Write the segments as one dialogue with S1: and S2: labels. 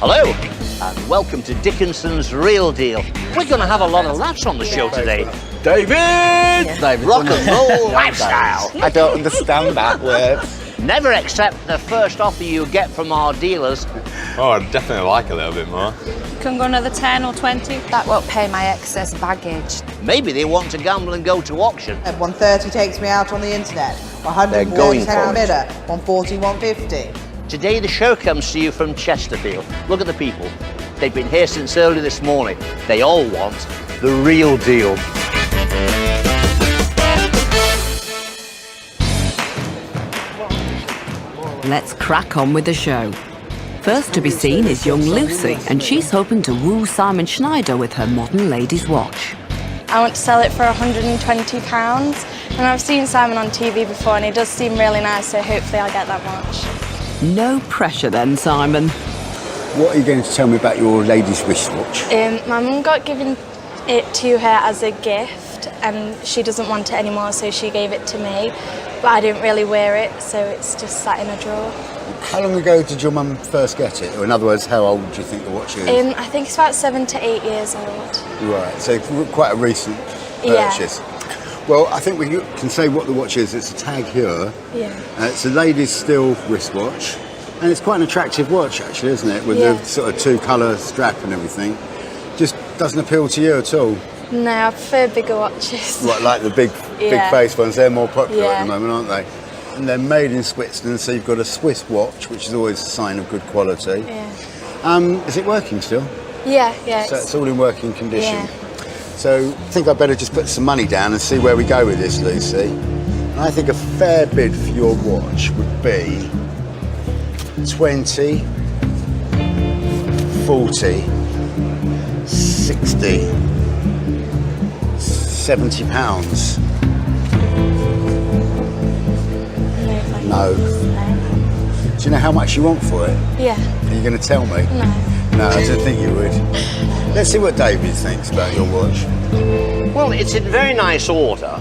S1: Hello, and welcome to Dickinson's Real Deal. We're going to have a lot of laughs on the show today.
S2: David!
S1: David, rock and roll lifestyle.
S2: I don't understand that word.
S1: Never accept the first offer you get from our dealers.
S3: Oh, I'd definitely like a little bit more.
S4: Can go another 10 or 20.
S5: That won't pay my excess baggage.
S1: Maybe they want to gamble and go to auction.
S6: At 130 takes me out on the internet. 100
S1: They're going for it.
S6: bidder. 140, 150.
S1: Today the show comes to you from Chesterfield. Look at the people. They've been here since early this morning. They all want the real deal.
S7: Let's crack on with the show. First to be seen is young Lucy, and she's hoping to woo Simon Schneider with her modern lady's watch.
S4: I want to sell it for £120, and I've seen Simon on TV before and he does seem really nice, so hopefully I'll get that watch.
S7: No pressure then, Simon.
S2: What are you going to tell me about your lady's wristwatch?
S4: My mum got given it to her as a gift and she doesn't want it anymore, so she gave it to me, but I didn't really wear it, so it's just sat in a drawer.
S2: How long ago did your mum first get it? Or in other words, how old do you think the watch is?
S4: I think it's about 7 to 8 years old.
S2: Right, so quite a recent purchase.
S4: Yeah.
S2: Well, I think we can say what the watch is. It's a tag here.
S4: Yeah.
S2: It's a lady's steel wristwatch. And it's quite an attractive watch, actually, isn't it? With the sort of two-colour strap and everything. Just doesn't appeal to you at all.
S4: No, I prefer bigger watches.
S2: What, like the big face ones? They're more popular at the moment, aren't they? And they're made in Switzerland, so you've got a Swiss watch, which is always a sign of good quality.
S4: Yeah.
S2: Is it working still?
S4: Yeah.
S2: So it's all in working condition.
S4: Yeah.
S2: So I think I'd better just put some money down and see where we go with this, Lucy. And I think a fair bid for your watch would be 20, 40, 60, 70 pounds. No. Do you know how much you want for it?
S4: Yeah.
S2: Are you going to tell me?
S4: No.
S2: No, I didn't think you would. Let's see what David thinks about your watch.
S1: Well, it's in very nice order.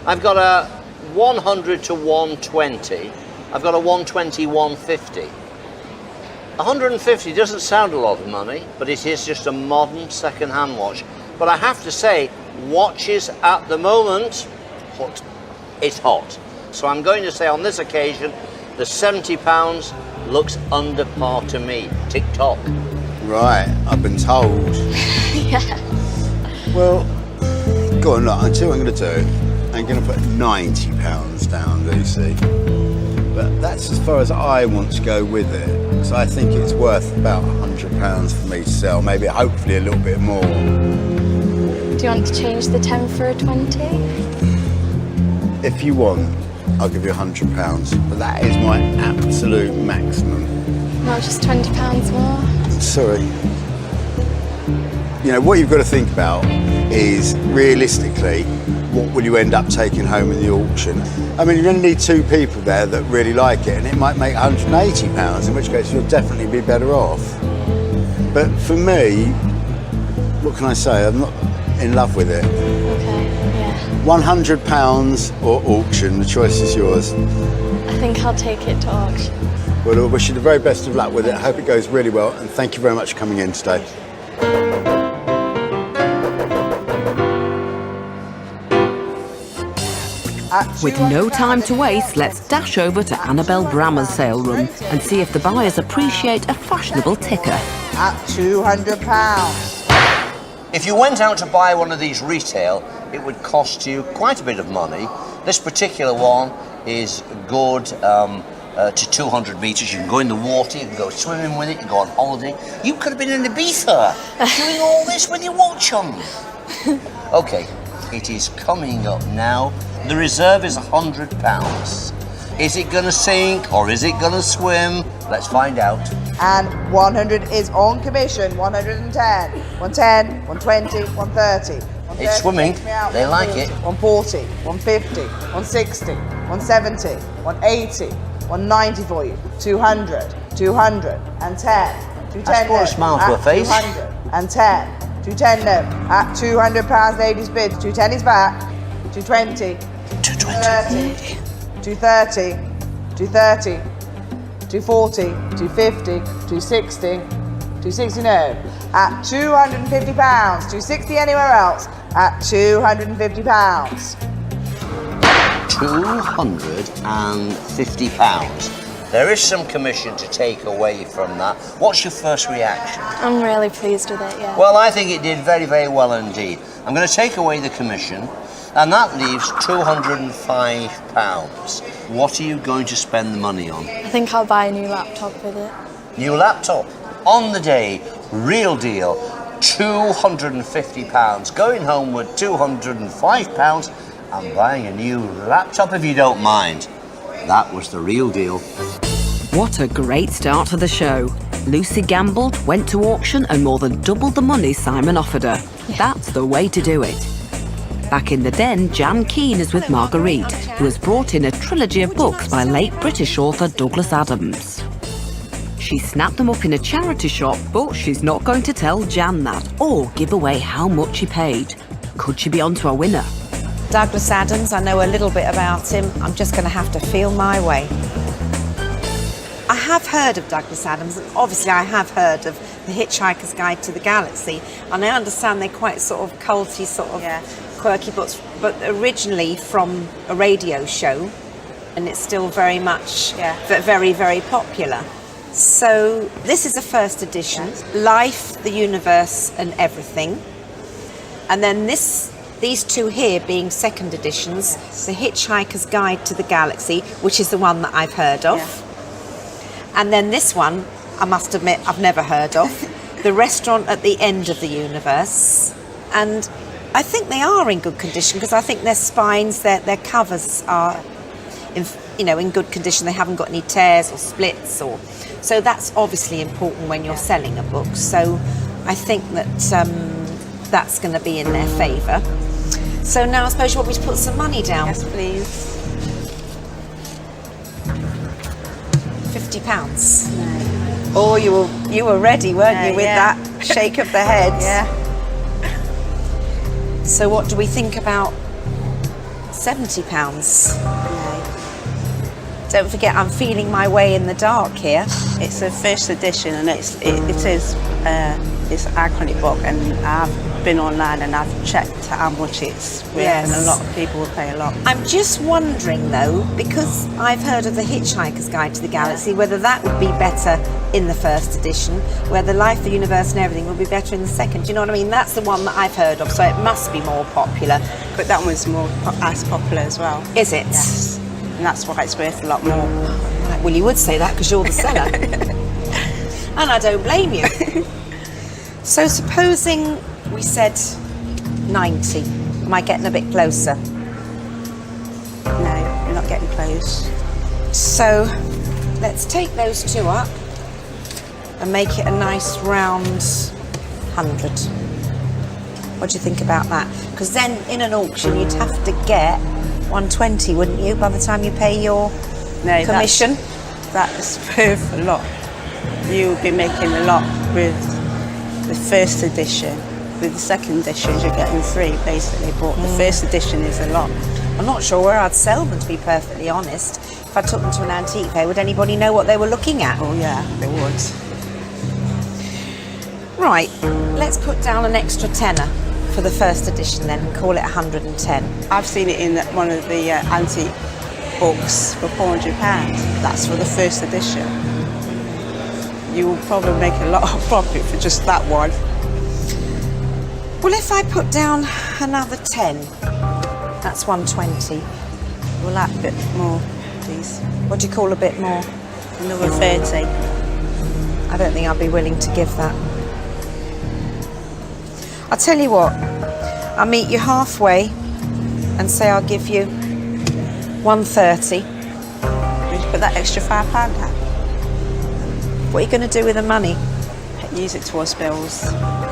S1: I've got a 100 to 120. I've got a 120, 150. 150 doesn't sound a lot of money, but it is just a modern second-hand watch. But I have to say, watches at the moment, hot. It's hot. So I'm going to say on this occasion, the £70 looks under par to me. Tick-tock.
S2: Right, I've been told.
S4: Yeah.
S2: Well, go on, look, I'll tell you what I'm going to do. I'm going to put £90 down, Lucy. But that's as far as I want to go with it. Because I think it's worth about £100 for me to sell, maybe hopefully a little bit more.
S4: Do you want to change the 10 for a 20?
S2: If you want, I'll give you £100. But that is my absolute maximum.
S4: Not just £20 more?
S2: Sorry. You know, what you've got to think about is, realistically, what will you end up taking home in the auction? I mean, you're going to need two people there that really like it, and it might make £180, in which case you'll definitely be better off. But for me, what can I say? I'm not in love with it.
S4: Okay, yeah.
S2: £100 or auction, the choice is yours.
S4: I think I'll take it to auction.
S2: Well, I wish you the very best of luck with it. I hope it goes really well, and thank you very much for coming in today.
S7: With no time to waste, let's dash over to Annabelle Brammer's sale room and see if the buyers appreciate a fashionable ticker.
S6: At £200.
S1: If you went out to buy one of these retail, it would cost you quite a bit of money. This particular one is good to 200 metres. You can go in the water, you can go swimming with it, you can go on holiday. You could have been in Ibiza doing all this with your watch on. OK, it is coming up now. The reserve is £100. Is it going to sink or is it going to swim? Let's find out.
S6: And 100 is on commission. 110, 110, 120, 130.
S1: It's swimming. They like it.
S6: 140, 150, 160, 170, 180, 190 for you. 200, 210, 210.
S1: That's brought a smile to her face.
S6: 210, 210 no. At £200, ladies bid. 210 is back. 220. 220. 230. 230. 240. 250. 260. 260 no. At £250. 260 anywhere else. At £250.
S1: £250. There is some commission to take away from that. What's your first reaction?
S4: I'm really pleased with it, yeah.
S1: Well, I think it did very, very well indeed. I'm going to take away the commission, and that leaves £205. What are you going to spend the money on?
S4: I think I'll buy a new laptop with it.
S1: New laptop, on the day, real deal, £250. Going home with £205 and buying a new laptop if you don't mind. That was the real deal.
S7: What a great start to the show. Lucy gambled, went to auction and more than doubled the money Simon offered her. That's the way to do it. Back in the den, Jan Keane is with Marguerite, who has brought in a trilogy of books by late British author Douglas Adams. She snapped them up in a charity shop, but she's not going to tell Jan that or give away how much she paid. Could she be onto a winner?
S8: Douglas Adams, I know a little bit about him. I'm just going to have to feel my way. I have heard of Douglas Adams, and obviously I have heard of The Hitchhiker's Guide to the Galaxy, and I understand they're quite sort of culty, sort of quirky books, but originally from a radio show, and it's still very much very, very popular. So this is the first edition, Life, the Universe and Everything. And then these two here being second editions, The Hitchhiker's Guide to the Galaxy, which is the one that I've heard of. And then this one, I must admit, I've never heard of, The Restaurant at the End of the Universe. And I think they are in good condition because I think their spines, their covers are in good condition. They haven't got any tears or splits, so that's obviously important when you're selling a book. So I think that that's going to be in their favour. So now I suppose you want me to put some money down?
S9: Yes, please.
S8: £50. No. Oh, you were ready, weren't you, with that shake of the head?
S9: Yeah.
S8: So what do we think about £70?
S9: No.
S8: Don't forget, I'm feeling my way in the dark here.
S9: It's a first edition, and it is it's an iconic book, and I've been online and I've checked how much it's worth, and a lot of people will pay a lot.
S8: I'm just wondering though, because I've heard of The Hitchhiker's Guide to the Galaxy, whether that would be better in the first edition, whether Life, the Universe and Everything would be better in the second. Do you know what I mean? That's the one that I've heard of, so it must be more popular.
S9: But that one's more as popular as well.
S8: Is it?
S9: Yes. And that's why it's worth a lot more.
S8: Right, well, you would say that because you're the seller. And I don't blame you. So supposing we said 90, am I getting a bit closer?
S9: No, you're not getting close.
S8: So let's take those two up and make it a nice round 100. What do you think about that? Because then in an auction you'd have to get 120, wouldn't you, by the time you pay your commission?
S9: That's worth a lot. You'll be making a lot with the first edition. With the second edition, you're getting free, basically, but the first edition is a lot.
S8: I'm not sure where I'd sell them, to be perfectly honest. If I took them to an antique fair, would anybody know what they were looking at?
S9: Oh yeah, they would.
S8: Right, let's put down an extra tenner for the first edition then, and call it 110.
S9: I've seen it in one of the antique books for £400. That's for the first edition. You will probably make a lot of profit for just that one.
S8: Well, if I put down another 10, that's 120.
S9: Will that bit more, please?
S8: What do you call a bit more?
S9: Another 30.
S8: I don't think I'll be willing to give that. I'll tell you what, I'll meet you halfway and say I'll give you 130.
S9: Just put that extra £5 down.
S8: What are you going to do with the money?
S9: Use it towards bills.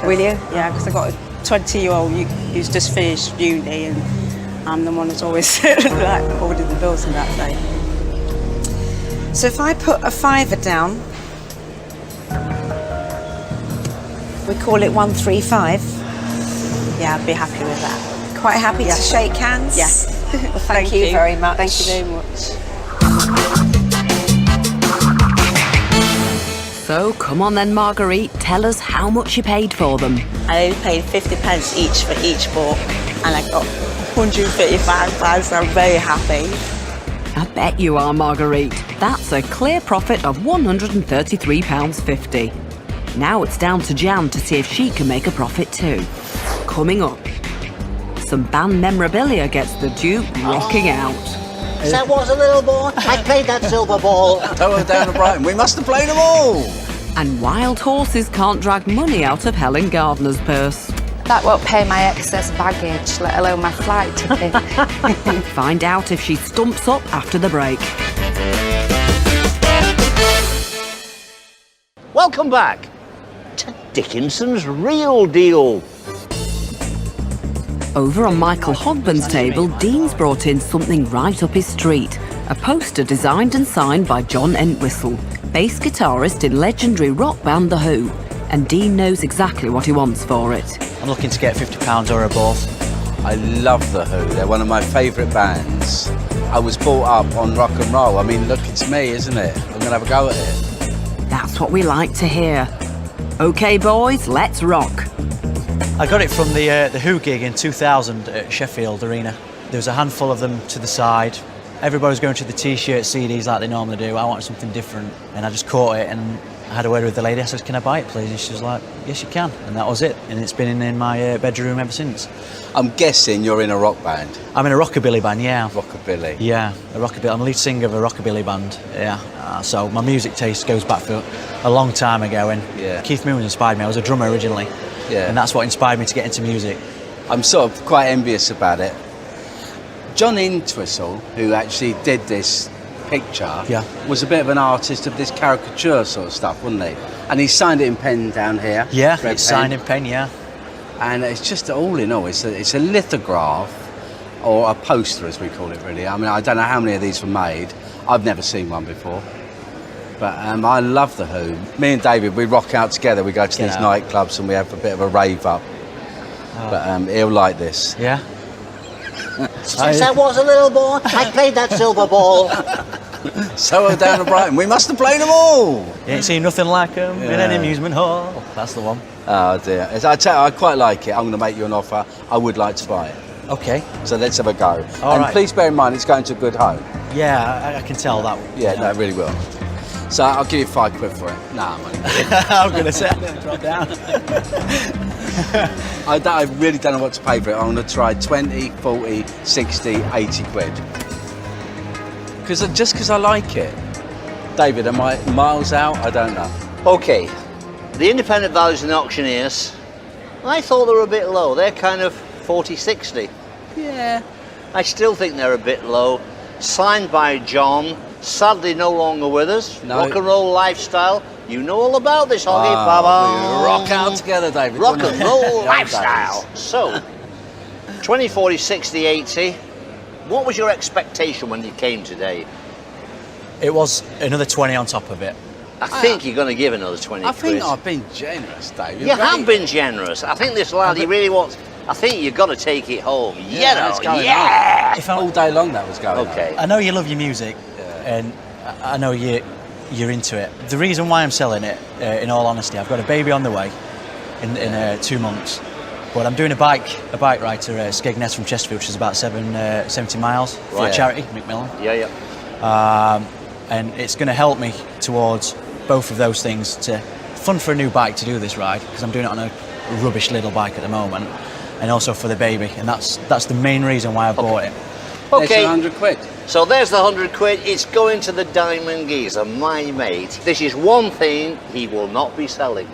S8: Will you?
S9: Yeah, because I've got a 20-year-old who's just finished uni, and I'm the one that's always like holding the bills and that day.
S8: So if I put a £5 down, we call it 135.
S9: Yeah, I'd be happy with that.
S8: Quite happy to shake hands?
S9: Yes.
S8: Well, thank you very much.
S9: Thank you very much.
S7: So come on then, Marguerite, tell us how much you paid for them.
S9: I only paid 50 pence each for each book, and I got 135 pounds, so I'm very happy.
S7: I bet you are, Marguerite. That's a clear profit of £133.50. Now it's down to Jan to see if she can make a profit too. Coming up, some band memorabilia gets the Duke rocking out.
S1: That was a little boy. I played that silver ball.
S10: Tower down to Brighton. We must have played them all.
S7: And wild horses can't drag money out of Helen Gardner's purse.
S5: That won't pay my excess baggage, let alone my flight ticket.
S7: Find out if she stumps up after the break.
S1: Welcome back to Dickinson's Real Deal.
S7: Over on Michael Hogben's table, Dean's brought in something right up his street. A poster designed and signed by John Entwistle, bass guitarist in legendary rock band The Who. And Dean knows exactly what he wants for it.
S11: I'm looking to get £50 or above.
S10: I love The Who. They're one of my favourite bands. I was brought up on rock and roll. I mean, look, it's me, isn't it? I'm going to have a go at it.
S7: That's what we like to hear. OK, boys, let's rock.
S11: I got it from the Who gig in 2000 at Sheffield Arena. There was a handful of them to the side. Everybody was going to the T-shirt CDs like they normally do. I wanted something different, and I just caught it and I had a word with the lady. I said, "Can I buy it, please?" And she was like, "Yes, you can." And that was it. And it's been in my bedroom ever since.
S10: I'm guessing you're in a rock band.
S11: I'm in a rockabilly band, yeah.
S10: Rockabilly.
S11: Yeah, a rockabilly. I'm the lead singer of a rockabilly band. Yeah. So my music taste goes back for a long time ago, and Keith Moon inspired me. I was a drummer originally, and that's what inspired me to get into music.
S10: I'm sort of quite envious about it. John Entwistle, who actually did this picture, was a bit of an artist of this caricature sort of stuff, wasn't he? And he signed it in pen down here.
S11: Yeah, it's signed in pen, yeah.
S10: And it's just, all in all, it's a lithograph, or a poster as we call it really. I mean, I don't know how many of these were made. I've never seen one before. But I love The Who. Me and David, we rock out together. We go to these nightclubs and we have a bit of a rave up. But he'll like this.
S11: Yeah.
S1: Since I was a little boy, I played that silver ball.
S10: So down to Brighton. We must have played them all.
S11: You ain't seen nothing like them in an amusement hall. That's the one.
S10: Oh dear. I tell you, I quite like it. I'm going to make you an offer. I would like to buy it.
S11: Okay.
S10: So let's have a go.
S11: All right.
S10: Please bear in mind, it's going to a good home.
S11: Yeah, I can tell that.
S10: Yeah, no, it really will. So I'll give you £5 for it. Nah, I'm only
S11: I'm going to say I'm going to drop down.
S10: I really don't know what to pay for it. I'm going to try 20, 40, 60, 80 quid. Just because I like it. David, am I miles out? I don't know.
S1: OK, the independent values and the auctioneers, I thought they were a bit low. They're kind of 40, 60.
S10: Yeah.
S1: I still think they're a bit low. Signed by John, sadly no longer with us.
S10: No.
S1: Rock and roll lifestyle. You know all about this, Hoggy.
S10: We rock out together, David.
S1: Rock and roll lifestyle. So, 20, 40, 60, 80. What was your expectation when you came today?
S11: It was another 20 on top of it.
S1: I think you're going to give another 20
S10: I
S1: quid.
S10: think I've been generous, David.
S1: You have been generous. I think this lad, he really wants... I think you've got to take it home.
S10: It's going on. If all day long that was going on.
S11: I know you love your music, and I know you're into it. The reason why I'm selling it, in all honesty, I've got a baby on the way in 2 months. But I'm doing a bike ride to Skegness from Chesterfield, which is about 70 miles for a charity, Macmillan.
S1: Yeah.
S11: And it's going to help me towards both of those things, to fund for a new bike to do this ride, because I'm doing it on a rubbish little bike at the moment, and also for the baby, and that's the main reason why I bought it.
S1: Okay.
S10: It's 100 quid.
S1: So there's the 100 quid. It's going to the Diamond Geezer, my mate. This is one thing he will not be selling.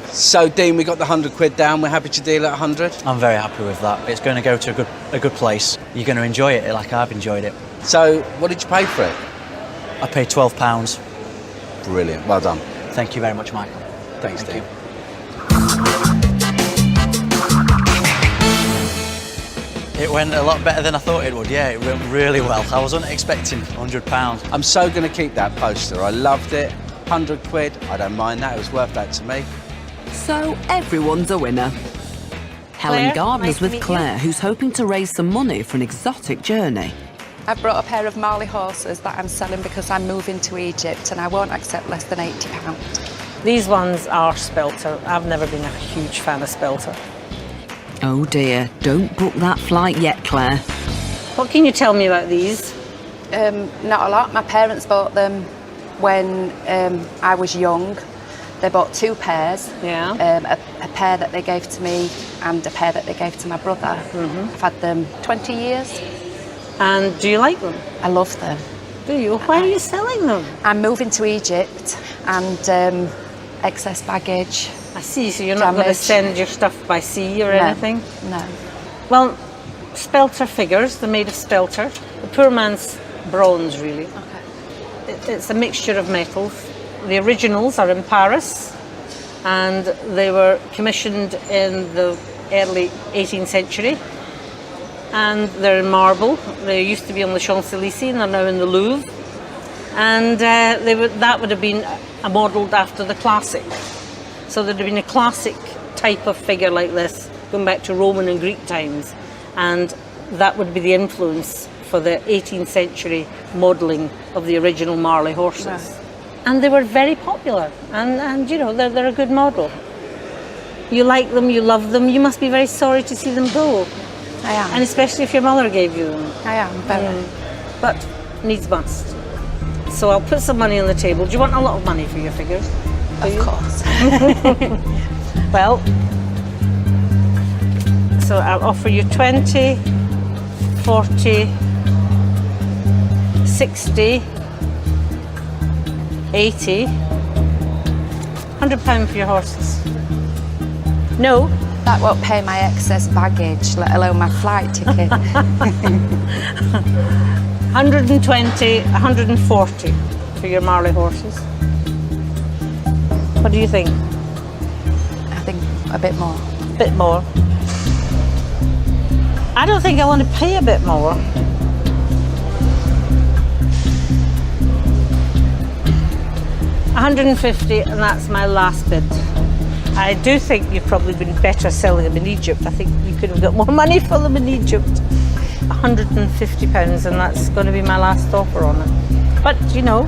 S10: So, Dean, we got the 100 quid down. We're happy to deal at 100.
S11: I'm very happy with that. It's going to go to a good place. You're going to enjoy it like I've enjoyed it.
S10: So, what did you pay for it?
S11: I paid £12.
S10: Brilliant. Well done.
S11: Thank you very much, Michael.
S10: Thanks, Dean.
S11: It went a lot better than I thought it would, yeah. It went really well. I wasn't expecting £100.
S10: I'm so going to keep that poster. I loved it. 100 quid. I don't mind that. It was worth that to me.
S7: So everyone's a winner. Helen Gardner's with Claire, who's hoping to raise some money for an exotic journey.
S5: I've brought a pair of Marley horses that I'm selling because I'm moving to Egypt and I won't accept less than £80.
S12: These ones are Spelter. I've never been a huge fan of Spelter.
S7: Oh dear, don't book that flight yet, Claire.
S12: What can you tell me about these?
S5: Not a lot. My parents bought them when I was young. They bought 2 pairs, a pair that they gave to me and a pair that they gave to my brother. I've had them 20 years.
S12: And do you like them?
S5: I love them.
S12: Do you? Why are you selling them?
S5: I'm moving to Egypt and excess baggage.
S12: I see, so you're not going to send your stuff by sea or anything?
S5: No.
S12: Well, Spelter figures, they're made of Spelter. The poor man's bronze, really.
S5: Okay.
S12: It's a mixture of metals. The originals are in Paris and they were commissioned in the early 18th century. And they're in marble. They used to be on the Champs-Élysées and they're now in the Louvre. And that would have been modelled after the classic. So there'd have been a classic type of figure like this going back to Roman and Greek times. And that would be the influence for the 18th century modelling of the original Marley horses.
S5: Right.
S12: And they were very popular. And you know, they're a good model. You like them, you love them. You must be very sorry to see them go.
S5: I am.
S12: And especially if your mother gave you them.
S5: I am, very.
S12: But needs must. So I'll put some money on the table. Do you want a lot of money for your figures?
S5: Of course.
S12: Well, so I'll offer you 20, 40, 60, 80, £100 for your horses. No?
S5: That won't pay my excess baggage, let alone my flight ticket.
S12: 120, 140 for your Marley horses. What do you think?
S5: I think a bit more.
S12: A bit more? I don't think I want to pay a bit more. $150, and that's my last bid. I do think you've probably been better selling them in Egypt. I think you could have got more money for them in Egypt. £150, and that's going to be my last offer on it. But, you know,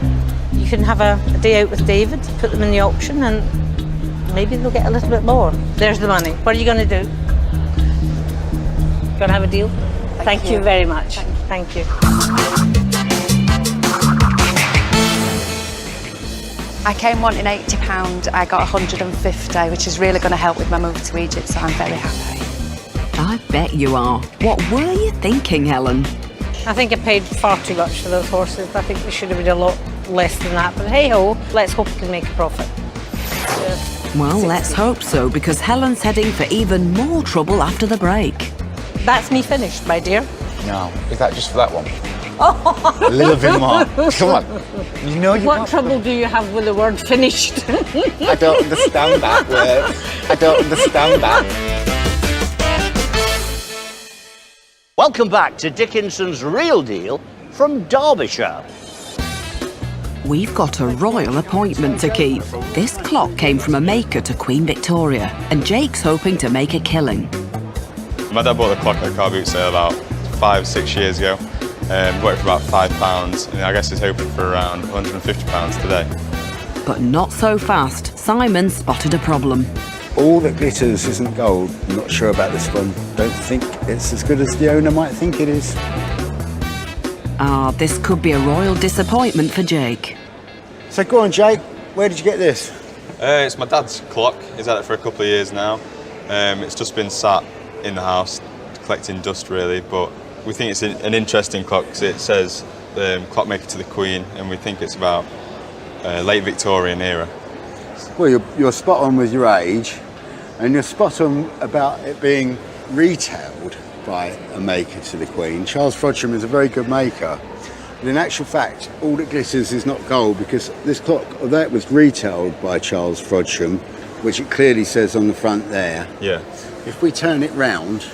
S12: you can have a day out with David, put them in the auction, and maybe they'll get a little bit more. There's the money. What are you going to do? Going to have a deal? Thank you very much. Thank you.
S5: I came wanting £80, I got 150, which is really going to help with my move to Egypt, so I'm very happy.
S7: I bet you are. What were you thinking, Helen?
S12: I think I paid far too much for those horses. I think they should have been a lot less than that. But hey-ho, let's hope we can make a profit.
S7: Well, let's hope so, because Helen's heading for even more trouble after the break.
S12: That's me finished, my dear.
S13: No, is that just for that one?
S7: A
S13: little bit more. Come on. You know you
S12: What trouble do you have with the word finished?
S13: I don't understand that word. I don't understand that.
S1: Welcome back to Dickinson's Real Deal from Derbyshire.
S7: We've got a royal appointment to keep. This clock came from a maker to Queen Victoria, and Jake's hoping to make a killing.
S3: My dad bought the clock at a car boot sale about 5-6 years ago. Worked for about £5, and I guess he's hoping for around £150 today.
S7: But not so fast. Simon spotted a problem.
S2: All that glitters isn't gold. I'm not sure about this one. Don't think it's as good as the owner might think it is.
S7: Ah, this could be a royal disappointment for Jake.
S2: So go on, Jake. Where did you get this?
S3: It's my dad's clock. He's had it for a couple of years now. It's just been sat in the house collecting dust, really, but we think it's an interesting clock because it says clockmaker to the Queen, and we think it's about late Victorian era.
S2: Well, you're spot on with your age, and you're spot on about it being retailed by a maker to the Queen. Charles Frodsham is a very good maker, but in actual fact, all that glitters is not gold, because this clock, although it was retailed by Charles Frodsham, which it clearly says on the front there,
S3: Yeah.
S2: if we turn it round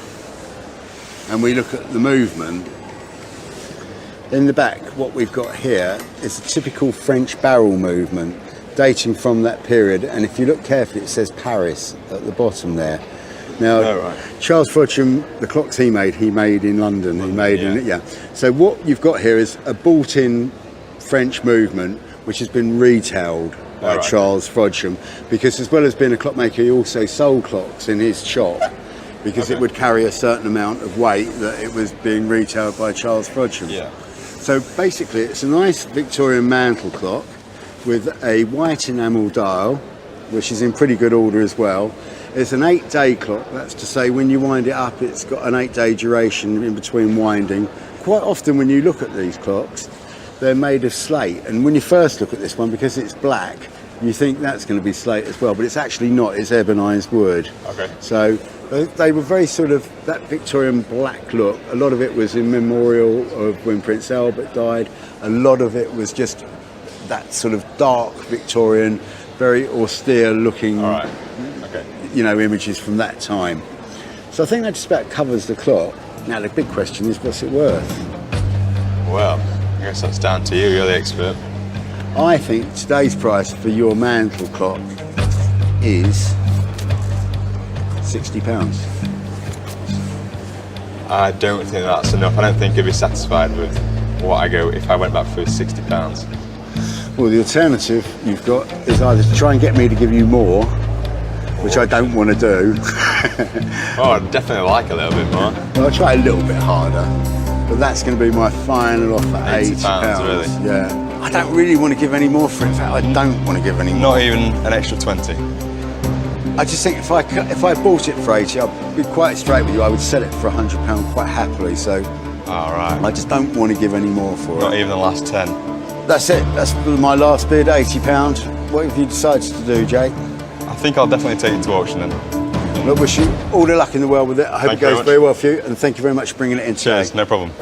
S2: and we look at the movement, in the back, what we've got here is a typical French barrel movement dating from that period, and if you look carefully, it says Paris at the bottom there. Now,
S3: Oh, right.
S2: Charles Frodsham, the clocks he made in London. So what you've got here is a bought-in French movement, which has been retailed by
S3: right.
S2: Charles Frodsham, because as well as being a clockmaker, he also sold clocks in his shop, because it would carry a certain amount of weight that it was being retailed by Charles Frodsham.
S3: Yeah.
S2: So basically, it's a nice Victorian mantle clock with a white enamel dial, which is in pretty good order as well. It's an 8-day clock. That's to say, when you wind it up, it's got an 8-day duration in between winding. Quite often when you look at these clocks, they're made of slate. And when you first look at this one, because it's black, you think that's going to be slate as well, but it's actually not. It's ebonized wood.
S3: Okay.
S2: So they were very sort of that Victorian black look. A lot of it was in memorial of when Prince Albert died. A lot of it was just that sort of dark Victorian, very austere looking, images from that time. So I think that just about covers the clock. Now the big question is, what's it worth?
S3: Well, I guess that's down to you. You're the expert.
S2: I think today's price for your mantle clock is £60.
S3: I don't think that's enough. I don't think you'd be satisfied with what I go if I went back for £60.
S2: Well, the alternative you've got is either to try and get me to give you more, which I don't want to do.
S3: Oh, I'd definitely like a little bit more.
S2: Well, I'll try a little bit harder, but that's going to be my final offer, £80.
S3: Really?
S2: Yeah. I don't really want to give any more for it. In fact, I don't want to give any more.
S3: Not even an extra 20?
S2: I just think if I bought it for 80, I'd be quite straight with you. I would sell it for £100 quite happily. So,
S3: all right.
S2: I just don't want to give any more for it.
S3: Not even the last 10.
S2: That's it. That's my last bid, £80. What have you decided to do, Jake?
S3: I think I'll definitely take it to auction then.
S2: Look, wish you all the luck in the world with it. I hope it goes very well for you, and thank you very much for bringing it in today.
S3: Cheers, no problem.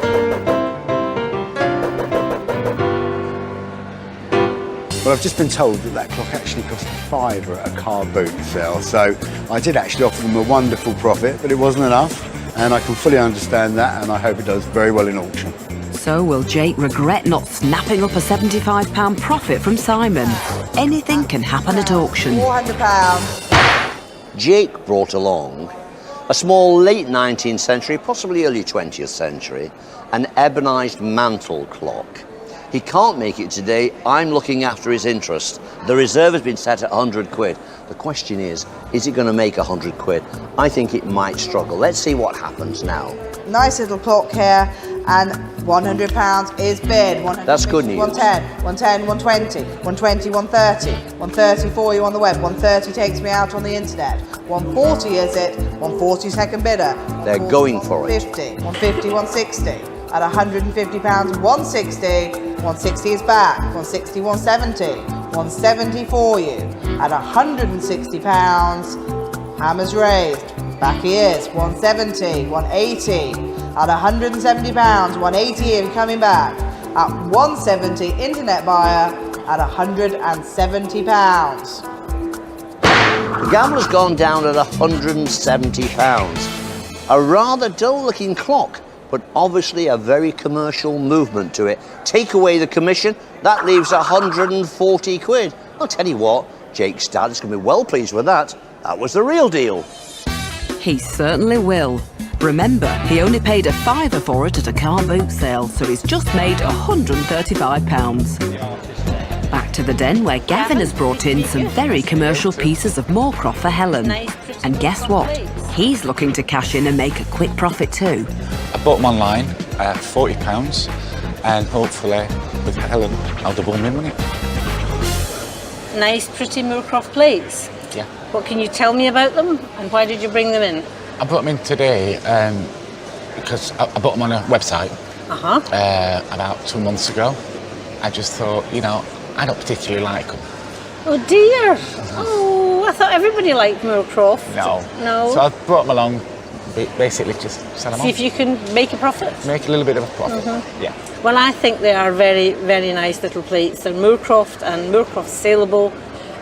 S2: Well, I've just been told that clock actually cost £5 at a car boot sale, so I did actually offer them a wonderful profit, but it wasn't enough, and I can fully understand that, and I hope it does very well in auction.
S7: So will Jake regret not snapping up a £75 profit from Simon? Anything can happen at auction.
S6: £400.
S1: Jake brought along a small late 19th century, possibly early 20th century, an ebonized mantle clock. He can't make it today. I'm looking after his interest. The reserve has been set at 100 quid. The question is it going to make 100 quid? I think it might struggle. Let's see what happens now.
S6: Nice little clock here, and £100 is bid.
S1: That's good news.
S6: 110, 110, 120, 120, 130, 130 for you on the web, 130 takes me out on the internet, 140 is it, 140 second bidder.
S1: They're going for it.
S6: 150, 160, at £150, 160, 160 is back, 160, 170, 170 for you, at £160, hammers raised. Back he is, 170, 180, at £170, 180 in coming back, at 170, internet buyer, at £170.
S1: The gambler's gone down at £170. A rather dull-looking clock, but obviously a very commercial movement to it. Take away the commission, that leaves 140 quid. I'll tell you what, Jake's dad is going to be well pleased with that. That was the real deal.
S7: He certainly will. Remember, he only paid a £5 for it at a car boot sale, so he's just made £135. Back to the den, where Gavin has brought in some very commercial pieces of Moorcroft for Helen. And guess what? He's looking to cash in and make a quick profit too.
S13: I bought them online at £40, and hopefully with Helen I'll double my money.
S12: Nice, pretty Moorcroft plates.
S13: Yeah.
S12: What can you tell me about them, and why did you bring them in?
S13: I brought them in today because I bought them on a website about 2 months ago. I just thought, I don't particularly like them.
S12: Oh dear! Oh, I thought everybody liked Moorcroft.
S13: No. So I brought them along, basically just sell them on.
S12: See if you can make a profit.
S13: Make a little bit of a profit, yeah.
S12: Well, I think they are very, very nice little plates. They're Moorcroft and Moorcroft saleable,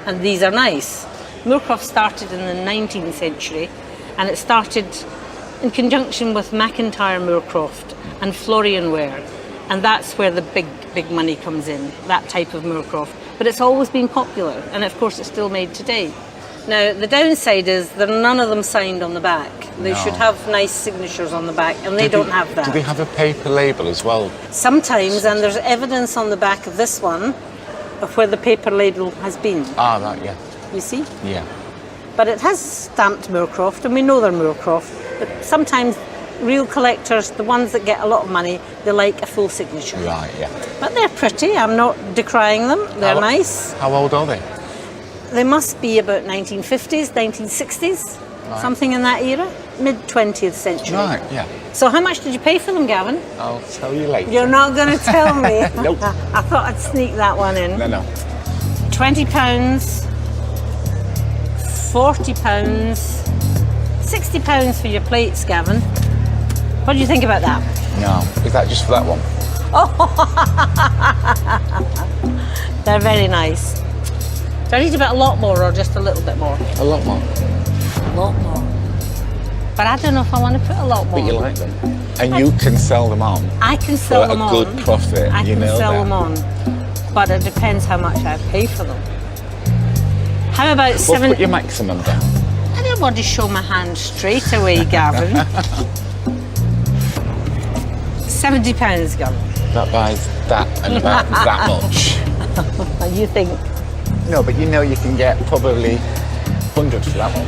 S12: and these are nice. Moorcroft started in the 19th century, and it started in conjunction with McIntyre Moorcroft and Florian ware, and that's where the big money comes in, that type of Moorcroft. But it's always been popular, and of course it's still made today. Now, the downside is there are none of them signed on the back. They
S13: No.
S12: should have nice signatures on the back, and they don't have that.
S13: Do they have a paper label as well?
S12: Sometimes, and there's evidence on the back of this one of where the paper label has been.
S13: Ah, right, yeah.
S12: You see?
S13: Yeah.
S12: But it has stamped Moorcroft, and we know they're Moorcroft. But sometimes real collectors, the ones that get a lot of money, they like a full signature.
S13: Right, yeah.
S12: But they're pretty. I'm not decrying them. They're
S13: How-
S12: nice.
S13: How old are they?
S12: They must be about 1950s, 1960s,
S13: Right.
S12: something in that era, mid-20th century.
S13: Right, yeah.
S12: So how much did you pay for them, Gavin?
S13: I'll tell you later.
S12: You're not going to tell me.
S13: Nope.
S12: I thought I'd sneak that one in.
S13: No.
S12: £20, £40, £60 for your plates, Gavin. What do you think about that?
S13: No. Is that just for that one?
S12: They're very nice. Do I need about a lot more or just a little bit more?
S13: A lot more.
S12: A lot more. But I don't know if I want to put a lot more.
S13: But you like them. And you can sell them on.
S12: I can sell
S13: for
S12: them
S13: a
S12: on.
S13: good profit.
S12: I
S13: you
S12: can
S13: know
S12: sell
S13: that.
S12: them on. But it depends how much I pay for them. How about
S13: Well,
S12: seven?
S13: put your maximum down.
S12: I don't want to show my hand straight away, Gavin. £70, Gavin.
S13: That buys that and about that much.
S12: You think?
S13: No, but you know you can get probably 100 for that one.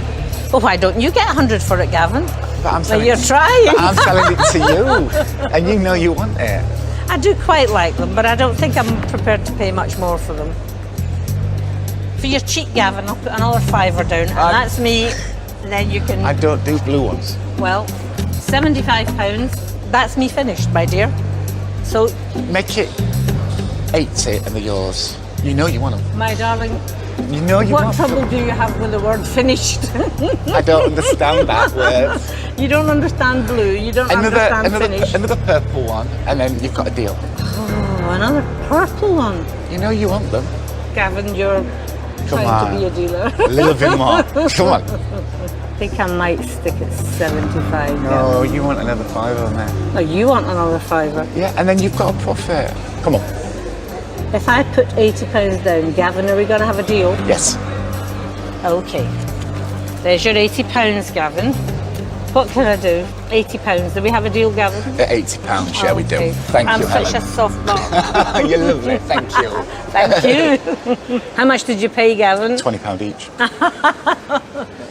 S12: Well, why don't you get 100 for it, Gavin?
S13: But I'm
S12: Well,
S13: selling
S12: you're trying.
S13: But I'm selling it to you. And you know you want it.
S12: I do quite like them, but I don't think I'm prepared to pay much more for them. For your cheek, Gavin, I'll put another £5 down, and that's me. And then you can.
S13: I don't do blue ones.
S12: Well, £75. That's me finished, my dear. So,
S13: Make it 80 and they're yours. You know you want them.
S12: my darling,
S13: You know you
S12: what
S13: want
S12: trouble
S13: them.
S12: do you have with the word finished?
S13: I don't understand that word.
S12: You don't understand blue. You don't understand finished.
S13: Another purple one, and then you've got a deal.
S12: Oh, another purple one.
S13: You know you want them.
S12: Gavin, you're
S13: Come
S12: trying
S13: on.
S12: to be a dealer.
S13: A little bit more. Come on.
S12: I think I might stick at 75.
S13: No, you want another fiver on there.
S12: Oh, you want another £5?
S13: Yeah, and then you've got a profit. Come on.
S12: If I put £80 down, Gavin, are we going to have a deal?
S13: Yes.
S12: Okay. There's your £80, Gavin. What can I do? £80. Do we have a deal, Gavin?
S13: At £80, yeah, we do.
S12: Okay.
S13: Thank
S12: I'm
S13: you,
S12: such
S13: Helen.
S12: a soft mark.
S13: You're lovely. Thank you.
S12: Thank you. How much did you pay, Gavin?
S13: £20 each.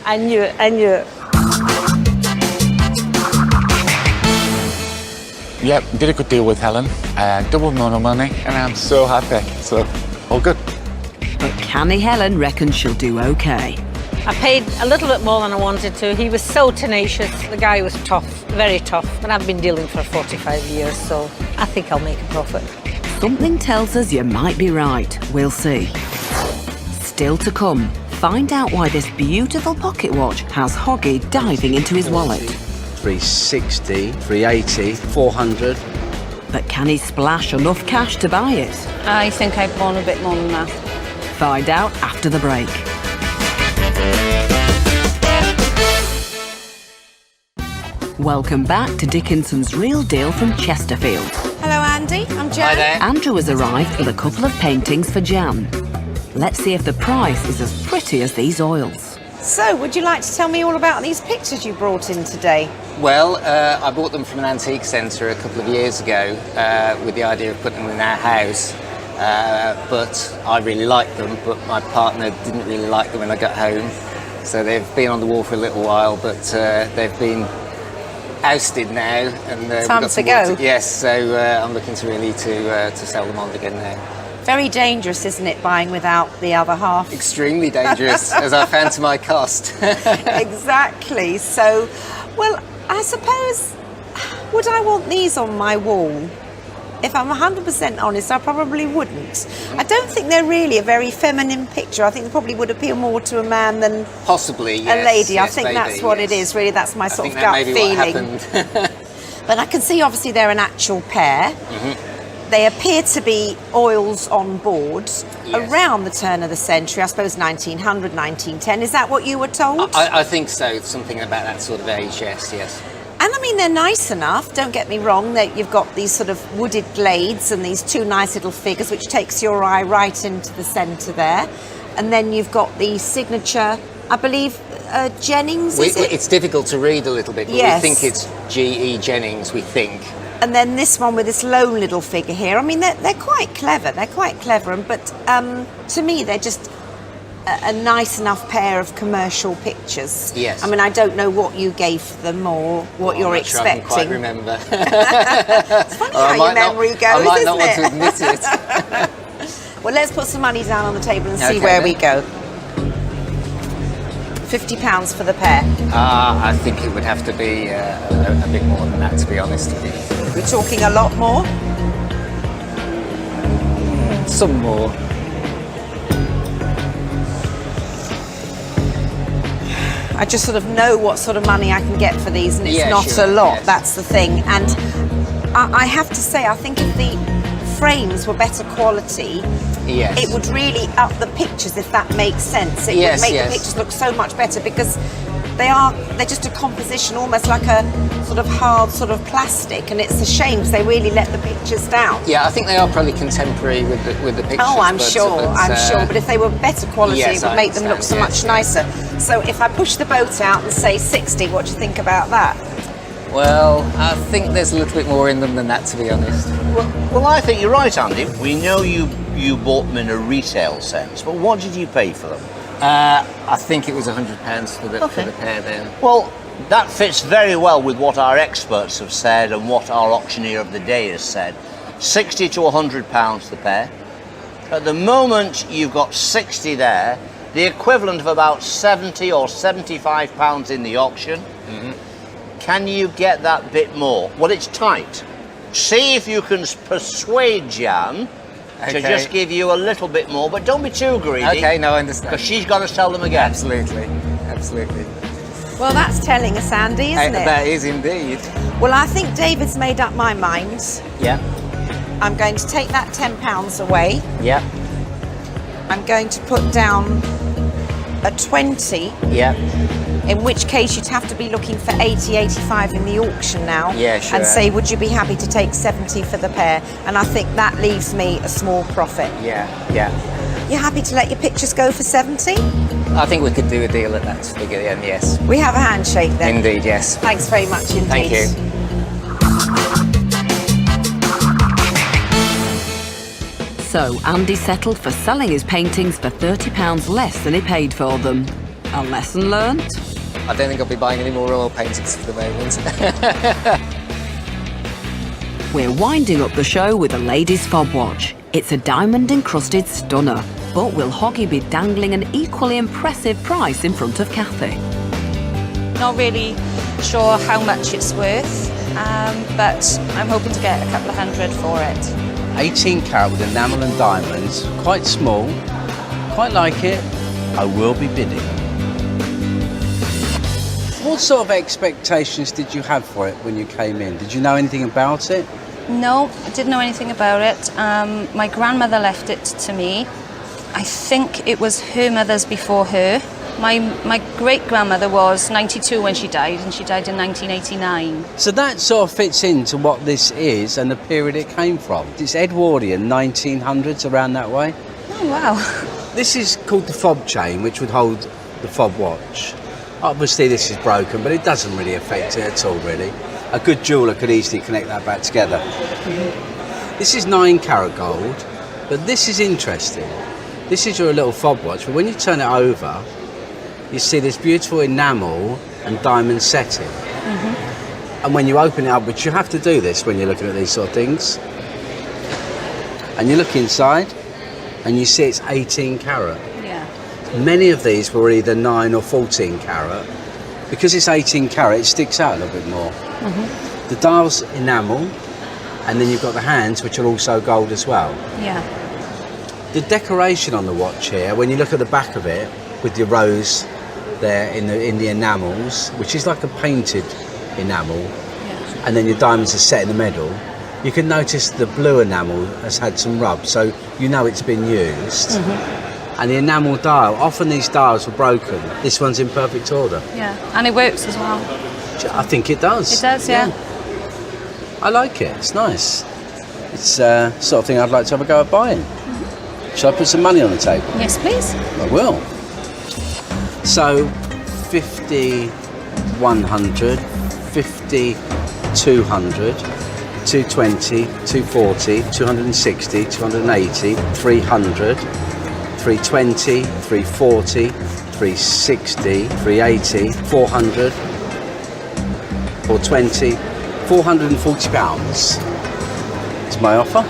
S12: I knew it. I knew it.
S13: Yep, did a good deal with Helen. Double my money, and I'm so happy. So, all good.
S7: But canny Helen reckons she'll do okay.
S12: I paid a little bit more than I wanted to. He was so tenacious. The guy was tough, very tough. And I've been dealing for 45 years, so I think I'll make a profit.
S7: Something tells us you might be right. We'll see. Still to come, find out why this beautiful pocket watch has Hoggy diving into his wallet.
S10: 360, 380, 400.
S7: But can he splash enough cash to buy it?
S5: I think I've won a bit more than that.
S7: Find out after the break. Welcome back to Dickinson's Real Deal from Chesterfield.
S8: Hello, Andy. I'm Jan.
S7: Andrew has arrived with a couple of paintings for Jan. Let's see if the price is as pretty as these oils.
S8: So, would you like to tell me all about these pictures you brought in today?
S14: Well, I bought them from an antique centre a couple of years ago with the idea of putting them in our house. But I really liked them, but my partner didn't really like them when I got home. So they've been on the wall for a little while, but they've been ousted now. And we've
S8: Time
S14: got
S8: to
S14: some work
S8: go.
S14: Yes, so I'm looking to really to sell them on again now.
S8: Very dangerous, isn't it, buying without the other half?
S14: Extremely dangerous, as I found to my cost.
S8: Exactly. So, well, I suppose, would I want these on my wall? If I'm 100% honest, I probably wouldn't. I don't think they're really a very feminine picture. I think they probably would appeal more to a man than
S14: Possibly, yes.
S8: a lady.
S14: Yes,
S8: I think
S14: maybe,
S8: that's what
S14: yes.
S8: it is, really. That's my sort
S14: I
S8: of
S14: think that
S8: gut
S14: may be
S8: feeling.
S14: what happened.
S8: But I can see, obviously, they're an actual pair. They appear to be oils on board around the turn of the century, I suppose 1900, 1910. Is that what you were told?
S14: I think so. Something about that sort of age, yes.
S8: And I mean, they're nice enough, don't get me wrong, that you've got these sort of wooded glades and these two nice little figures which takes your eye right into the centre there. And then you've got the signature I believe Jennings, is it?
S14: It's difficult to read a little bit, but
S8: Yes.
S14: we think it's G.E. Jennings, we think.
S8: And then this one with this lone little figure here. I mean, they're quite clever. But to me, they're just a nice enough pair of commercial pictures.
S14: Yes.
S8: I mean, I don't know what you gave them or what you're
S14: I'm not sure I
S8: expecting.
S14: can quite remember.
S8: It's funny how your memory goes,
S14: I might
S8: isn't
S14: not want
S8: it?
S14: to admit it.
S8: Well, let's put some money down on the table and see
S14: Okay,
S8: where
S14: then.
S8: we go. £50 for the pair.
S14: I think it would have to be a bit more than that, to be honest with you.
S8: We're talking a lot more.
S14: Some more.
S8: I just sort of know what sort of money I can get for these, and it's
S14: Yeah,
S8: not
S14: sure,
S8: a lot.
S14: yes.
S8: That's the thing. And I have to say, I think if the frames were better quality,
S14: Yes.
S8: it would really up the pictures, if that makes sense. It
S14: Yes,
S8: would make
S14: yes.
S8: the pictures look so much better, because they're just a composition, almost like a sort of hard sort of plastic, and it's a shame because they really let the pictures down.
S14: Yeah, I think they are probably contemporary with the pictures.
S8: Oh, I'm
S14: but,
S8: sure. But if they were better quality,
S14: yes,
S8: it would
S14: I
S8: make them look so
S14: understand,
S8: much
S14: yes,
S8: nicer. So if I push the boat out and say 60, what do you think about that?
S14: Well, I think there's a little bit more in them than that, to be honest.
S1: Well, I think you're right, Andy. We know you bought them in a retail sense, but what did you pay for them?
S14: I think it was £100 for the pair then.
S1: Well, that fits very well with what our experts have said and what our auctioneer of the day has said. £60 to £100 the pair. At the moment, you've got 60 there, the equivalent of about 70 or £75 in the auction. Can you get that bit more? Well, it's tight. See if you can persuade Jan to
S14: Okay.
S1: just give you a little bit more, but don't be too greedy.
S14: Okay, no, I understand.
S1: Because she's got to sell them again.
S14: Absolutely.
S8: Well, that's telling us, Andy, isn't it?
S14: That is indeed.
S8: Well, I think David's made up my mind.
S1: Yeah.
S8: I'm going to take that £10 away.
S1: Yeah.
S8: I'm going to put down a 20,
S1: Yeah.
S8: in which case you'd have to be looking for 80, 85 in the auction now.
S14: Yeah, sure.
S8: And say, would you be happy to take 70 for the pair? And I think that leaves me a small profit.
S14: Yeah.
S8: You're happy to let your pictures go for 70?
S14: I think we could do a deal at that figure then, yes.
S8: We have a handshake then.
S14: Indeed, yes.
S8: Thanks very much indeed.
S14: Thank you.
S7: So Andy settled for selling his paintings for £30 less than he paid for them. A lesson learnt?
S14: I don't think I'll be buying any more oil paintings for the moment.
S7: We're winding up the show with a lady's fob watch. It's a diamond-encrusted stunner, but will Hoggy be dangling an equally impressive price in front of Kathy?
S15: Not really sure how much it's worth, but I'm hoping to get a couple of hundred for it.
S10: 18 carat with enamel and diamonds, quite small, quite like it. I will be bidding. What sort of expectations did you have for it when you came in? Did you know anything about it?
S15: No, I didn't know anything about it. My grandmother left it to me. I think it was her mother's before her. My great-grandmother was 92 when she died, and she died in 1989.
S10: So that sort of fits into what this is and the period it came from. It's Edwardian, 1900s, around that way.
S15: Oh, wow.
S10: This is called the fob chain, which would hold the fob watch. Obviously this is broken, but it doesn't really affect it at all, really. A good jeweller could easily connect that back together. This is 9 carat gold, but this is interesting. This is your little fob watch, but when you turn it over, you see this beautiful enamel and diamond setting. And when you open it up, which you have to do this when you're looking at these sort of things, and you look inside, and you see it's 18 carat.
S15: Yeah.
S10: Many of these were either 9 or 14 carat. Because it's 18 carat, it sticks out a little bit more. The dial's enamel, and then you've got the hands, which are also gold as well.
S15: Yeah.
S10: The decoration on the watch here, when you look at the back of it, with your rose there in the enamels, which is like a painted enamel, and then your diamonds are set in the middle, you can notice the blue enamel has had some rub, so you know it's been used. And the enamel dial, often these dials were broken. This one's in perfect order.
S15: Yeah. And it works as well.
S10: I think it does.
S15: It does, yeah.
S10: I like it, it's nice. It's the sort of thing I'd like to have a go at buying. Shall I put some money on the table?
S15: Yes, please.
S10: I will. So 50, 100, 50, 200, 220, 240, 260, 280, 300, 320, 340, 360, 380, 400, 420, £440 is my offer.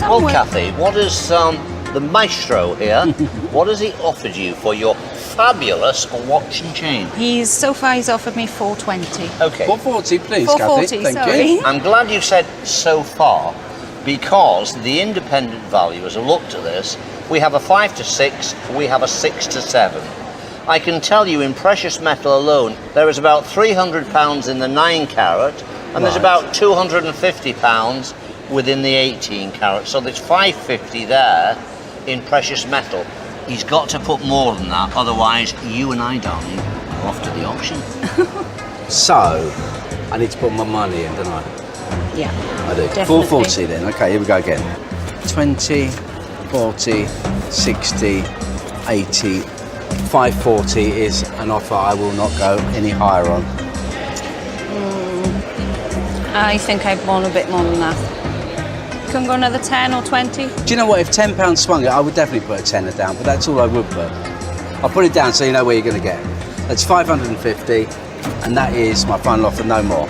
S1: Well, Kathy, what is the maestro here? What has he offered you for your fabulous watch and chain?
S15: He's offered me 420.
S1: Okay.
S10: 440, please,
S15: 440,
S10: Kathy. Thank
S15: sorry.
S10: you.
S1: I'm glad you said so far, because the independent valuers have looked at this. We have a 5 to 6, we have a 6 to 7. I can tell you in precious metal alone, there is about £300 in the 9 carat, and there's about £250 within the 18 carat. So there's £550 there in precious metal. He's got to put more than that, otherwise you and I, darling, are off to the auction.
S10: So, I need to put my money in, don't I?
S15: Yeah.
S10: I do.
S15: Definitely.
S10: 440 then. Okay, here we go again. 20, 40, 60, 80, 540 is an offer I will not go any higher on.
S15: I think I'd want a bit more than that. Can go another 10 or 20?
S10: Do you know what? If £10 swung it, I would definitely put a tenner down, but that's all I would put. I'll put it down so you know where you're going to get. That's 550, and that is my final offer, no more.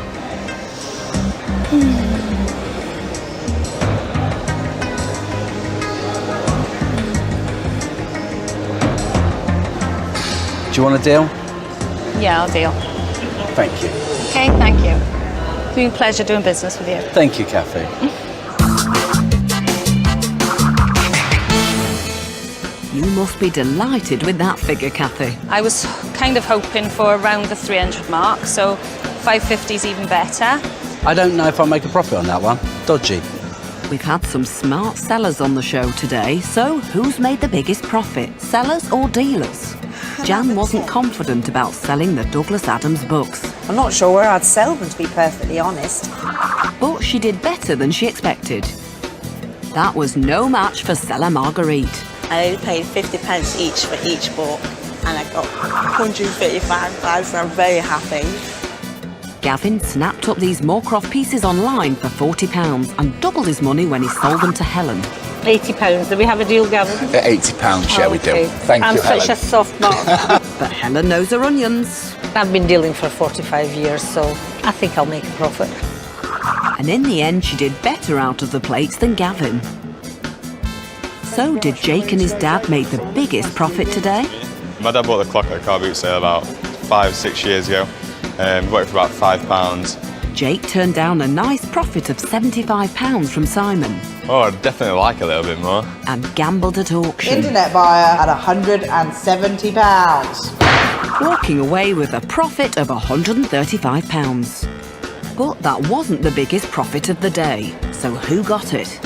S10: Do you want a deal?
S15: Yeah, I'll deal.
S10: Thank you.
S15: Okay, thank you. It's been a pleasure doing business with you.
S10: Thank you, Kathy.
S7: You must be delighted with that figure, Kathy.
S15: I was kind of hoping for around the 300 mark, so 550 is even better.
S10: I don't know if I'll make a profit on that one. Dodgy.
S7: We've had some smart sellers on the show today, so who's made the biggest profit, sellers or dealers? Jan wasn't confident about selling the Douglas Adams books.
S8: I'm not sure where I'd sell them, to be perfectly honest.
S7: But she did better than she expected. That was no match for seller Marguerite.
S9: I only paid 50p each for each book, and I got £135, so I'm very happy.
S7: Gavin snapped up these Moorcroft pieces online for £40 and doubled his money when he sold them to Helen.
S12: £80. Do we have a deal, Gavin?
S13: £80, yeah, we do. Thank
S12: I'm
S13: you,
S12: such
S13: Helen.
S12: a soft mouth.
S7: But Helen knows her onions.
S12: I've been dealing for 45 years, so I think I'll make a profit.
S7: And in the end, she did better out of the plates than Gavin. So did Jake and his dad make the biggest profit today?
S3: My dad bought the clock at a car boot sale about 5-6 years ago. Bought it for about £5.
S7: Jake turned down a nice profit of £75 from Simon.
S3: Oh, I'd definitely like a little bit more.
S7: And gambled at auction.
S6: Internet buyer at £170.
S7: Walking away with a profit of £135. But that wasn't the biggest profit of the day, so who got it?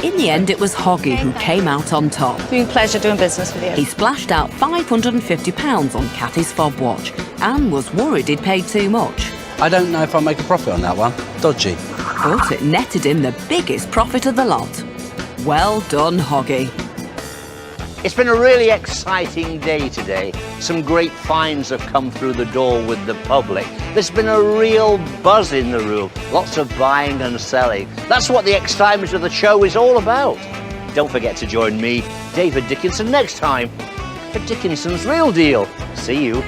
S7: In the end, it was Hoggy who came out on top.
S15: It's been a pleasure doing business with you.
S7: He splashed out £550 on Kathy's fob watch and was worried he'd paid too much.
S10: I don't know if I'll make a profit on that one. Dodgy.
S7: But it netted him the biggest profit of the lot. Well done, Hoggy.
S1: It's been a really exciting day today. Some great finds have come through the door with the public. There's been a real buzz in the room. Lots of buying and selling. That's what the excitement of the show is all about. Don't forget to join me, David Dickinson, next time for Dickinson's Real Deal. See you.